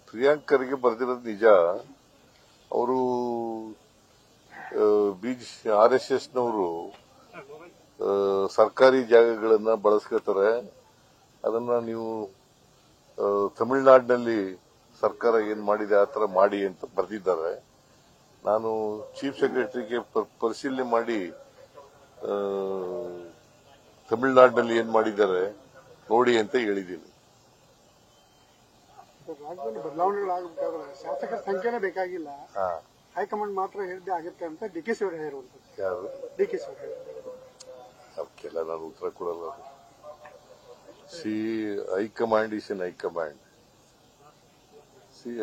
ಪ್ರಿಯಾಂಕರಿಗೆ ಬರೆದಿರೋದು ನಿಜ. ಅವರು RSSನವರು ಸರ್ಕಾರಿ ಜಾಗಗಳನ್ನ ಬಳಸ್ಕೊತಾರೆ. ಅದನ್ನ ನೀವು ತಮಿಳುನಾಡಿನಲ್ಲಿ ಸರ್ಕಾರ ಏನ್ ಮಾಡಿದೆ ಆ ತರ ಮಾಡಿ ಅಂತ ಬರೆದಿದ್ದಾರೆ. ನಾನು ಚೀಫ್ ಸೆಕ್ರೆಟರಿಗೆ ಪರಿಶೀಲನೆ ಮಾಡಿ ತಮಿಳುನಾಡಿನಲ್ಲಿ ಏನ್ ಮಾಡಿದ್ದಾರೆ ನೋಡಿ ಅಂತ ಹೇಳಿದ್ದೀನಿ. ರಾಜ್ಯದಲ್ಲಿ ಬದಲಾವಣೆಗಳಾಗಬೇಕಾದ್ರೆ ಶಾಸಕರ ಸಂಖ್ಯೆನೇ ಬೇಕಾಗಿಲ್ಲ, ಹೈಕಮಾಂಡ್ ಮಾತ್ರ ಹೇಳಿದ್ದೆ ಆಗುತ್ತೆ ಅಂತ DK ಶಿವರಾಯ ಹೇಳುವಂಥದ್ದು. ಯಾರು DK ಶಿವರಾಯ ಅವಕ್ಕೆಲ್ಲ ನಾನು ಉತ್ತರ ಕೊಡಲ್ಲ. High command is N high command.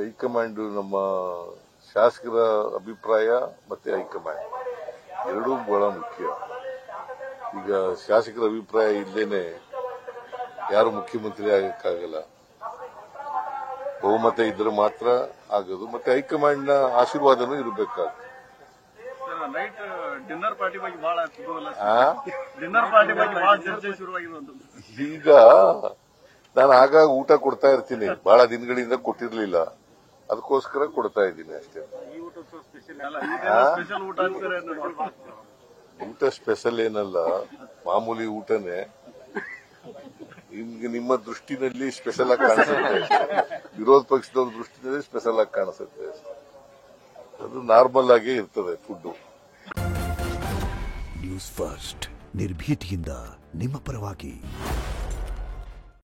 High command ನಮ್ಮ ಶಾಸಕರ ಅಭಿಪ್ರಾಯ ಮತ್ತೆ ಹೈಕಮಾಂಡ್ ಎರಡೂ ಬಹಳ ಮುಖ್ಯ. ಈಗ ಶಾಸಕರ ಅಭಿಪ್ರಾಯ ಇಲ್ದೇನೆ ಯಾರು ಮುಖ್ಯಮಂತ್ರಿ ಆಗಕ್ಕಾಗಲ್ಲ. ಬಹುಮತ ಇದ್ರೆ ಮಾತ್ರ ಆಗೋದು. ಮತ್ತೆ ಹೈಕಮಾಂಡ್ ನ ಆಶೀರ್ವಾದನೂ ಇರಬೇಕಾಗುತ್ತೆ. ಈಗ ನಾನು ಆಗಾಗ ಊಟ ಕೊಡ್ತಾ ಇರ್ತೀನಿ. ಬಹಳ ದಿನಗಳಿಂದ ಕೊಟ್ಟಿರ್ಲಿಲ್ಲ, ಅದಕ್ಕೋಸ್ಕರ ಕೊಡ್ತಾ ಇದ್ದೀನಿ ಅಷ್ಟೇ. ಊಟ ಸ್ಪೆಷಲ್ ಏನಲ್ಲ, ಮಾಮೂಲಿ ಊಟನೇ. ನಿಮ್ಗೆ ನಿಮ್ಮ ದೃಷ್ಟಿನಲ್ಲಿ ಸ್ಪೆಷಲ್ ಆಗಿ ಕಾಣಿಸುತ್ತೆ, ವಿರೋಧ ಪಕ್ಷದವ್ರ ದೃಷ್ಟಿನಲ್ಲಿ ಸ್ಪೆಷಲ್ ಆಗಿ ಕಾಣಿಸುತ್ತೆ. ಅದು ನಾರ್ಮಲ್ ಆಗೇ ಇರ್ತದೆ ಫುಡ್. ನ್ಯೂಸ್ ಫಸ್ಟ್ ನಿರ್ಭೀತಿಯಿಂದ ನಿಮ್ಮ ಪರವಾಗಿ.